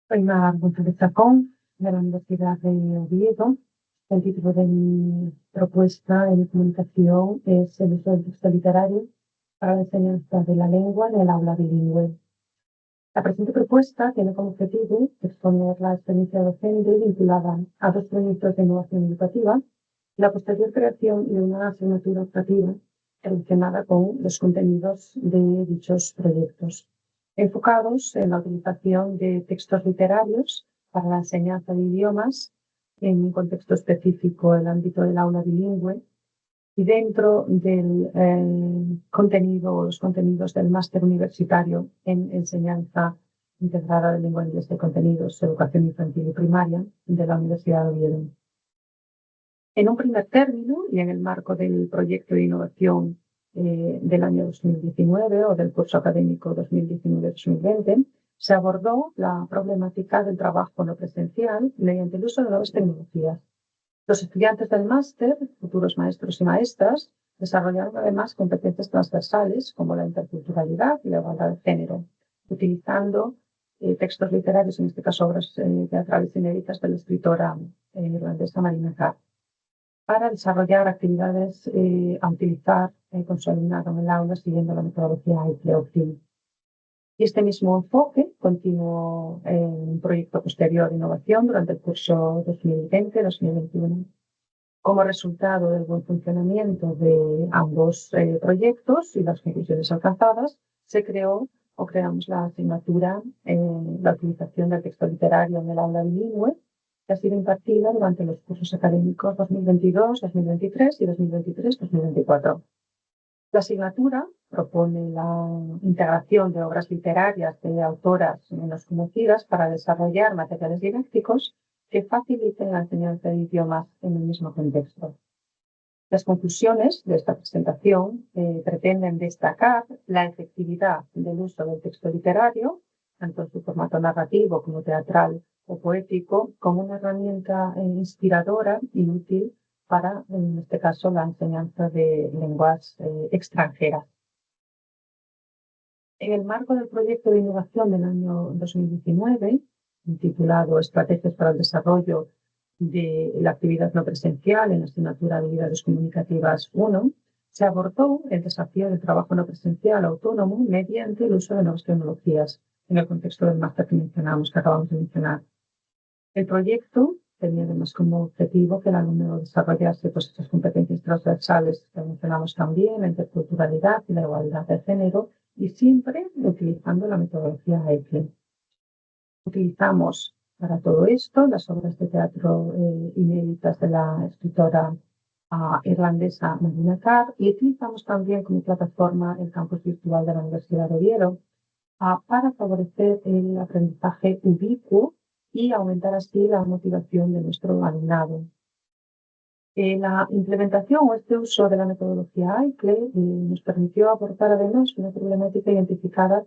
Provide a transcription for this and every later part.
Soy Mar González Chacón, de la Universidad de Oviedo. El título de mi propuesta de mi comunicación es el uso del texto literario para la enseñanza de la lengua en el aula bilingüe. La presente propuesta tiene como objetivo exponer la experiencia docente vinculada a dos proyectos de innovación educativa y la posterior creación de una asignatura optativa relacionada con los contenidos de dichos proyectos, enfocados en la utilización de textos literarios para la enseñanza de idiomas en un contexto específico, el ámbito del aula bilingüe, y dentro del los contenidos del máster universitario en enseñanza integrada de lengua inglesa y contenidos, educación infantil y primaria de la Universidad de Oviedo. En un primer término y en el marco del proyecto de innovación del año 2019 o del curso académico 2019-2020, se abordó la problemática del trabajo no presencial mediante el uso de nuevas tecnologías. Los estudiantes del máster, futuros maestros y maestras, desarrollaron además competencias transversales como la interculturalidad y la igualdad de género, utilizando textos literarios, en este caso obras teatrales inéditas de la escritora irlandesa Marina Carr, para desarrollar actividades a utilizar con su alumnado en el aula siguiendo la metodología ICLEOCIL. Y este mismo enfoque continuó en un proyecto posterior de innovación durante el curso 2020-2021. Como resultado del buen funcionamiento de ambos proyectos y las conclusiones alcanzadas, se creamos la asignatura la utilización del texto literario en el aula bilingüe, que ha sido impartida durante los cursos académicos 2022-2023 y 2023-2024. La asignatura propone la integración de obras literarias de autoras menos conocidas para desarrollar materiales didácticos que faciliten la enseñanza de idiomas en el mismo contexto. Las conclusiones de esta presentación pretenden destacar la efectividad del uso del texto literario, tanto en su formato narrativo como teatral o poético, como una herramienta inspiradora y útil para, en este caso, la enseñanza de lenguas extranjeras. En el marco del proyecto de innovación del año 2019, titulado Estrategias para el desarrollo de la actividad no presencial en la asignatura de Habilidades Comunicativas 1, se abordó el desafío del trabajo no presencial autónomo mediante el uso de nuevas tecnologías en el contexto del máster que acabamos de mencionar. El proyecto tenía además como objetivo que el alumno desarrollase estas competencias transversales que mencionamos también, la interculturalidad y la igualdad de género, y siempre utilizando la metodología ECLE. Utilizamos para todo esto las obras de teatro inéditas de la escritora irlandesa Marina Carr, y utilizamos también como plataforma el campus virtual de la Universidad de Oviedo para favorecer el aprendizaje ubicuo y aumentar así la motivación de nuestro alumnado. La implementación o este uso de la metodología ICLE nos permitió aportar además una problemática identificada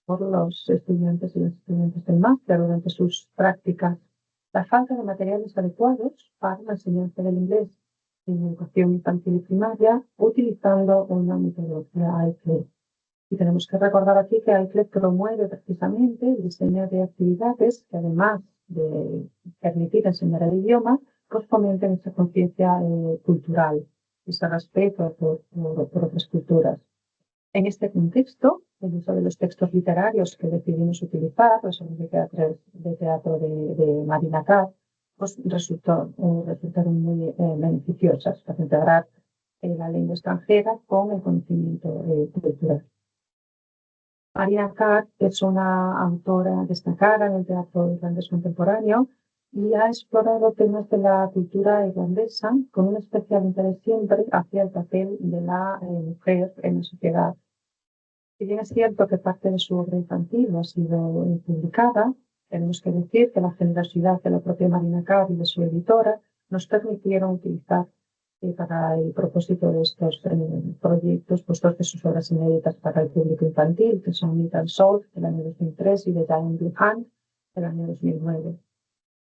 por los estudiantes y las estudiantes del máster durante sus prácticas: la falta de materiales adecuados para la enseñanza del inglés en educación infantil y primaria utilizando una metodología ICLE. Y tenemos que recordar aquí que ICLE promueve precisamente el diseño de actividades que, además de permitir enseñar el idioma, pues fomenten esa conciencia cultural, ese respeto por otras culturas. En este contexto, el uso de los textos literarios que decidimos utilizar, las obras de teatro de Marina Carr, pues resultaron muy beneficiosas para integrar la lengua extranjera con el conocimiento cultural. Marina Carr es una autora destacada en el teatro irlandés contemporáneo y ha explorado temas de la cultura irlandesa con un especial interés siempre hacia el papel de la mujer en la sociedad. Si bien es cierto que parte de su obra infantil no ha sido publicada, tenemos que decir que la generosidad de la propia Marina Carr y de su editora nos permitieron utilizar para el propósito de estos proyectos, pues dos de sus obras inéditas para el público infantil, que son Meat and Salt, del año 2003, y The Giant Blue Hand, del año 2009.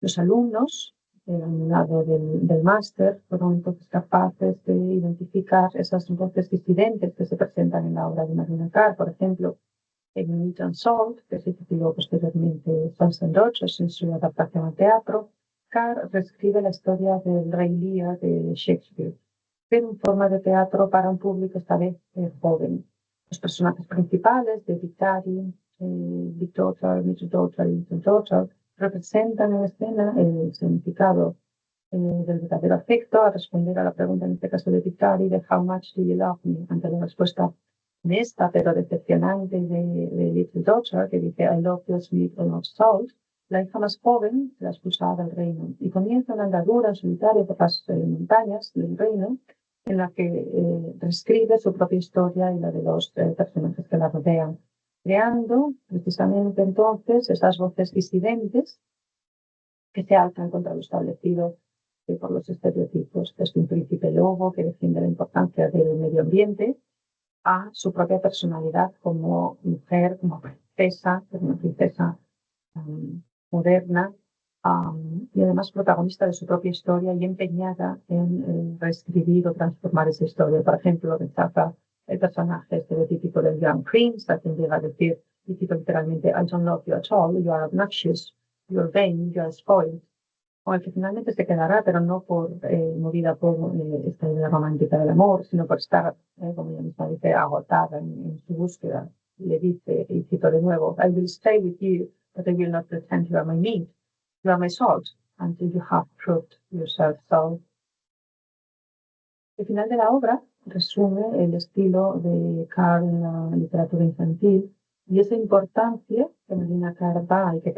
Los alumnos, el alumnado del máster, fueron entonces capaces de identificar esas voces disidentes que se presentan en la obra de Marina Carr. Por ejemplo, En Meat and Salt, que se tituló posteriormente Sons and Daughters en su adaptación al teatro, Carr reescribe la historia del Rey Lear de Shakespeare, pero en forma de teatro para un público esta vez joven. Los personajes principales de Big Daddy, Big Daughter, Little Daughter y Little Daughter representan en escena el significado del verdadero afecto al responder a la pregunta, en este caso de Big Daddy, de How much do you love me? Ante la respuesta honesta pero decepcionante de Little Daughter, que dice I love you sweet or not salt, la hija más joven será expulsada del reino y comienza una andadura en solitario por las montañas del reino en la que reescribe su propia historia y la de los personajes que la rodean, creando precisamente entonces esas voces disidentes que se alzan contra lo establecido por los estereotipos, desde un príncipe lobo que defiende la importancia del medio ambiente a su propia personalidad como mujer, como princesa, una princesa moderna, y además protagonista de su propia historia y empeñada en reescribir o transformar esa historia. Por ejemplo, rechaza el personaje estereotípico del Young Prince, a quien llega a decir, y cito literalmente, I don't love you at all, you are obnoxious, you are vain, you are spoiled, con el que finalmente se quedará, pero no por movida por esta idea romántica del amor, sino por estar, como ella misma dice, agotada en su búsqueda. Le dice, y cito de nuevo, I will stay with you, but I will not pretend you are my meat. You are my salt, until you have proved yourself so. El final de la obra resume el estilo de Carr en la literatura infantil y esa importancia que Melina Carr da y que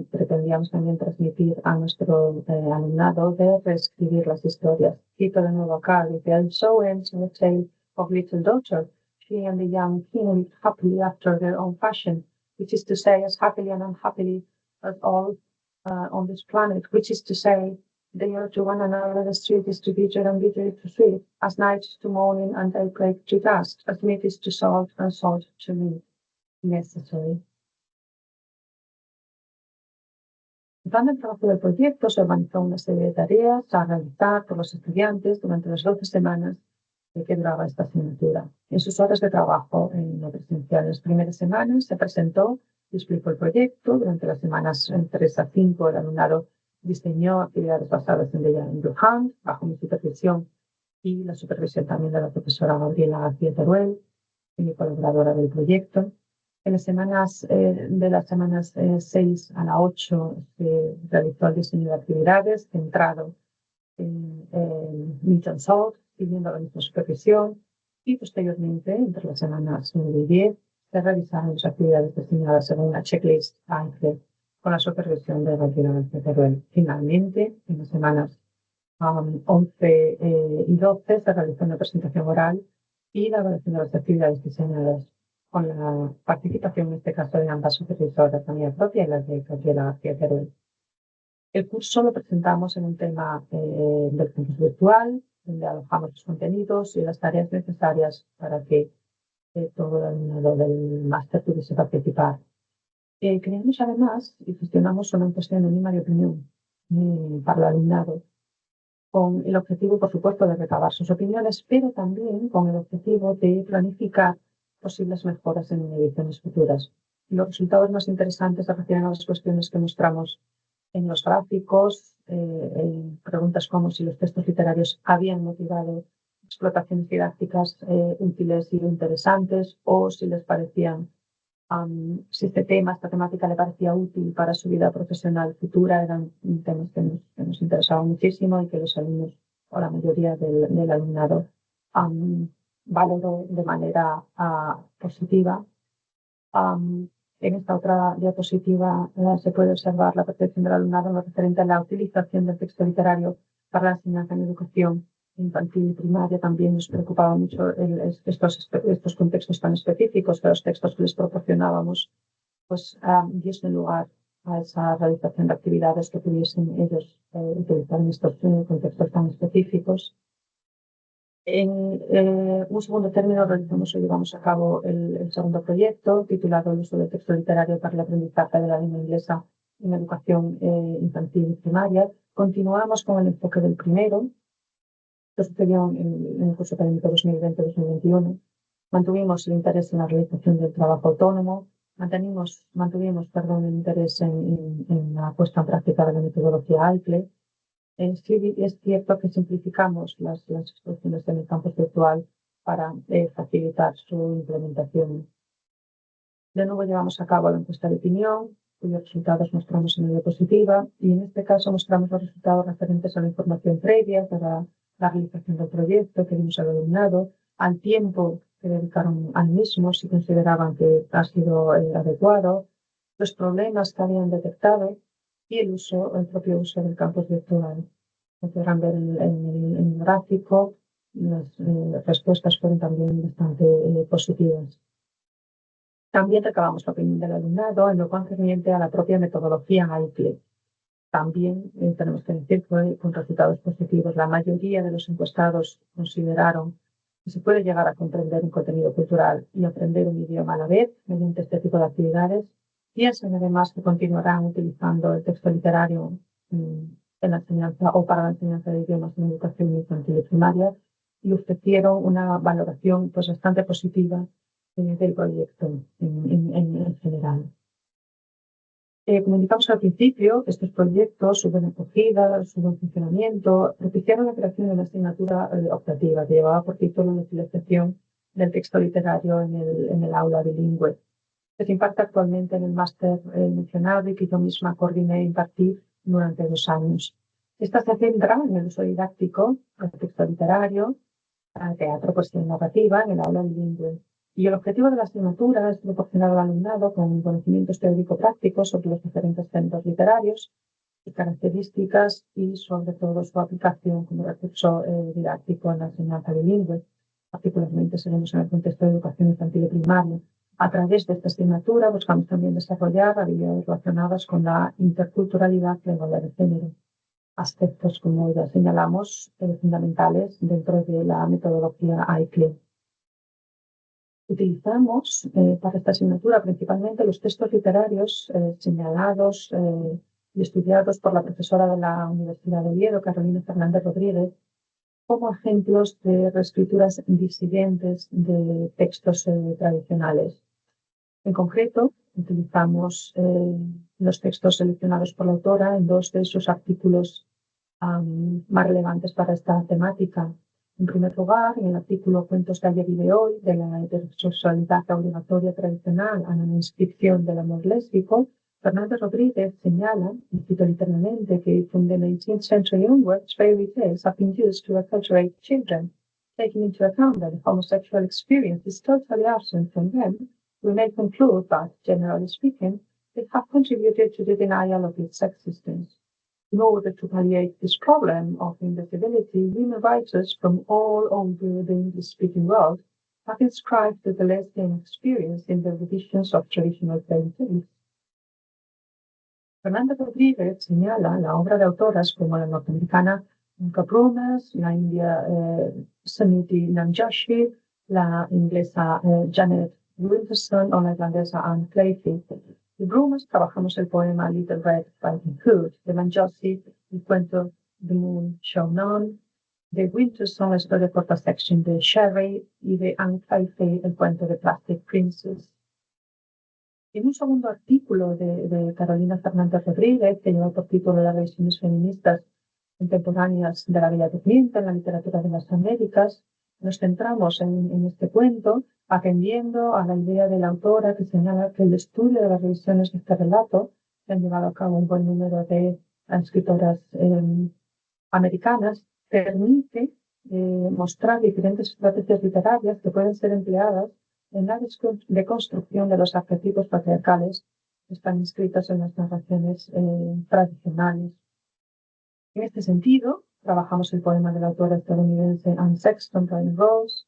pretendíamos también transmitir a nuestro alumnado de reescribir las historias. Cito de nuevo a Carr, dice, and so ends the tale of Little Daughter. She and the young king lived happily after their own fashion, which is to say, as happily and unhappily as all on this planet, which is to say, they are to one another as sweet is to bitter and bitter to sweet, as night is to morning and daybreak to dusk, as meat is to salt and salt to meat necessary. Durante el trabajo del proyecto se organizó una serie de tareas a realizar por los estudiantes durante las 12 semanas que duraba esta asignatura. En sus horas de trabajo en lo presencial, en las primeras semanas se presentó y explicó el proyecto. Durante las semanas 3 a 5 el alumnado diseñó actividades basadas en Deja en Hand, bajo mi supervisión y la supervisión también de la profesora Gabriela García Teruel, mi colaboradora del proyecto. En las semanas, de las semanas 6 a la 8 se realizó el diseño de actividades centrado en Meat and Salt, siguiendo la misma supervisión, y posteriormente, entre las semanas 9 y 10, se realizaron las actividades diseñadas según una checklist AICE con la supervisión de Gabriela García Teruel. Finalmente, en las semanas 11 y 12 se realizó una presentación oral y la evaluación de las actividades diseñadas con la participación, en este caso, de ambas supervisoras, la mía propia y la de Gabriela García Teruel. El curso lo presentamos en un tema del campus virtual, donde alojamos los contenidos y las tareas necesarias para que todo el alumnado del máster pudiese participar. Creamos además y gestionamos una encuesta anónima de opinión para el alumnado, con el objetivo, por supuesto, de recabar sus opiniones, pero también con el objetivo de planificar posibles mejoras en ediciones futuras. Los resultados más interesantes se refieren a las cuestiones que mostramos en los gráficos, preguntas como si los textos literarios habían motivado explotaciones didácticas útiles y interesantes, o si les parecían, si este tema, esta temática le parecía útil para su vida profesional futura. Eran temas que nos interesaban muchísimo y que los alumnos, o la mayoría del alumnado, valoró de manera positiva. En esta otra diapositiva se puede observar la percepción del alumnado en lo referente a la utilización del texto literario para la enseñanza en educación infantil y primaria. También nos preocupaba mucho estos contextos tan específicos, que los textos que les proporcionábamos pues diesen lugar a esa realización de actividades que pudiesen ellos utilizar en estos contextos tan específicos. En un segundo término realizamos o llevamos a cabo el segundo proyecto, titulado El uso del texto literario para el aprendizaje de la lengua inglesa en educación infantil y primaria. Continuamos con el enfoque del primero. Esto sucedió en el curso académico 2020-2021. Mantuvimos el interés en la realización del trabajo autónomo, mantuvimos el interés en la puesta en práctica de la metodología AICLE. Sí, es cierto que simplificamos las instrucciones en el campus virtual para facilitar su implementación. De nuevo llevamos a cabo la encuesta de opinión, cuyos resultados mostramos en medio positiva, y en este caso mostramos los resultados referentes a la información previa para la realización del proyecto que dimos al alumnado, al tiempo que dedicaron al mismo, si consideraban que ha sido adecuado, los problemas que habían detectado y el propio uso del campus virtual. Como podrán ver en el gráfico, las respuestas fueron también bastante positivas. También recabamos la opinión del alumnado en lo concerniente a la propia metodología AICLE. También tenemos que decir que con resultados positivos. La mayoría de los encuestados consideraron que se puede llegar a comprender un contenido cultural y aprender un idioma a la vez mediante este tipo de actividades. Piensan además que continuarán utilizando el texto literario en la enseñanza o para la enseñanza de idiomas en educación infantil y primaria, y ofrecieron una valoración bastante positiva del proyecto en general. Como indicamos al principio, estos proyectos, su buena acogida, su buen funcionamiento, propiciaron la creación de una asignatura optativa que llevaba por título la utilización del texto literario en el aula bilingüe, que se imparte actualmente en el máster mencionado y que yo misma coordiné e impartí durante 2 años. Esta se centra en el uso didáctico del texto literario, teatro, poesía y narrativa en el aula bilingüe. Y el objetivo de la asignatura es proporcionar al alumnado con conocimientos teórico-prácticos sobre los diferentes géneros literarios, sus características y sobre todo su aplicación como recurso didáctico en la enseñanza bilingüe, particularmente según en el contexto de educación infantil y primaria. A través de esta asignatura buscamos también desarrollar habilidades relacionadas con la interculturalidad y la igualdad de género, aspectos, como ya señalamos, fundamentales dentro de la metodología AICLE. Utilizamos para esta asignatura principalmente los textos literarios señalados y estudiados por la profesora de la Universidad de Oviedo, Carolina Fernández Rodríguez, como ejemplos de reescrituras disidentes de textos tradicionales. En concreto, utilizamos los textos seleccionados por la autora en 2 de sus artículos más relevantes para esta temática. En primer lugar, en el artículo Cuentos de ayer y de hoy, de la heterosexualidad obligatoria tradicional a la inscripción del amor lésbico, Fernández Rodríguez señala, y cito literalmente, que from the 19th century onwards, fairy tales have been used to acculturate children. Taking into account that the homosexual experience is totally absent from them, we may conclude that, generally speaking, they have contributed to the denial of its existence. In order to palliate this problem of invisibility, women writers from all over the English-speaking world have inscribed the lesbian experience in the editions of traditional fairy tales. Fernanda Rodríguez señala la obra de autoras como la norteamericana Monica Brumas, la india Suniti Namjoshi, la inglesa Janet Wilkerson o la irlandesa Anne Clayfield. De Brumas trabajamos el poema Little Red Riding Hood, de Manjosi el cuento The Moon Shone On, de Wilkerson la historia corta section de Sherry y de Anne Clayfield el cuento de Plastic Princess. En un segundo artículo de Carolina Fernández Rodríguez, que lleva por título Las revisiones feministas contemporáneas de la Bella Durmiente en la literatura de las Américas, nos centramos en este cuento, atendiendo a la idea de la autora que señala que el estudio de las revisiones de este relato, que han llevado a cabo un buen número de escritoras americanas, permite mostrar diferentes estrategias literarias que pueden ser empleadas en la deconstrucción de los arquetipos patriarcales que están inscritos en las narraciones tradicionales. En este sentido, trabajamos el poema de la autora estadounidense Anne Sexton, Brian Rose,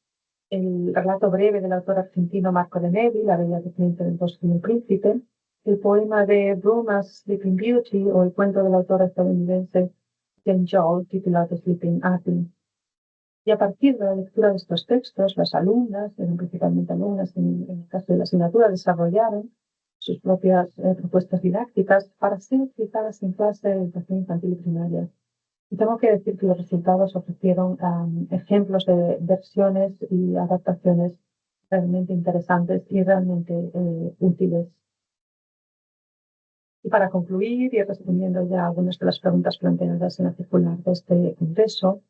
el relato breve del autor argentino Marco de Nevi, La Bella Durmiente del Bosque y el Príncipe, el poema de Brumas, Sleeping Beauty, o el cuento de la autora estadounidense Jane Joel, titulado Sleeping Attic. Y a partir de la lectura de estos textos, las alumnas, eran principalmente alumnas en el caso de la asignatura, desarrollaron sus propias propuestas didácticas para ser utilizadas en clase de educación infantil y primaria. Y tengo que decir que los resultados ofrecieron ejemplos de versiones y adaptaciones realmente interesantes y realmente útiles. Y para concluir, y respondiendo ya a algunas de las preguntas planteadas en la circular de este congreso,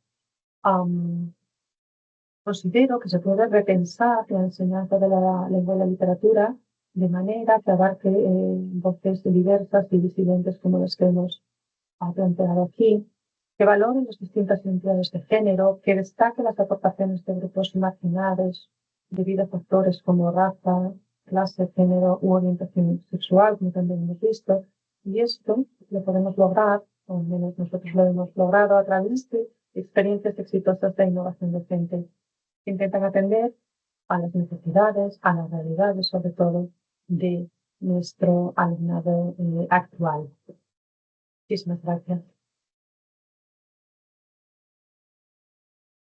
considero que se puede repensar la enseñanza de la lengua y la literatura de manera que abarque voces diversas y disidentes como las que hemos planteado aquí, que valore las distintas identidades de género, que destaque las aportaciones de grupos marginados debido a factores como raza, clase, género u orientación sexual, como también hemos visto. Y esto lo podemos lograr, o al menos nosotros lo hemos logrado a través de experiencias exitosas de innovación docente que intentan atender a las necesidades, a las realidades, sobre todo, de nuestro alumnado actual. Muchísimas gracias.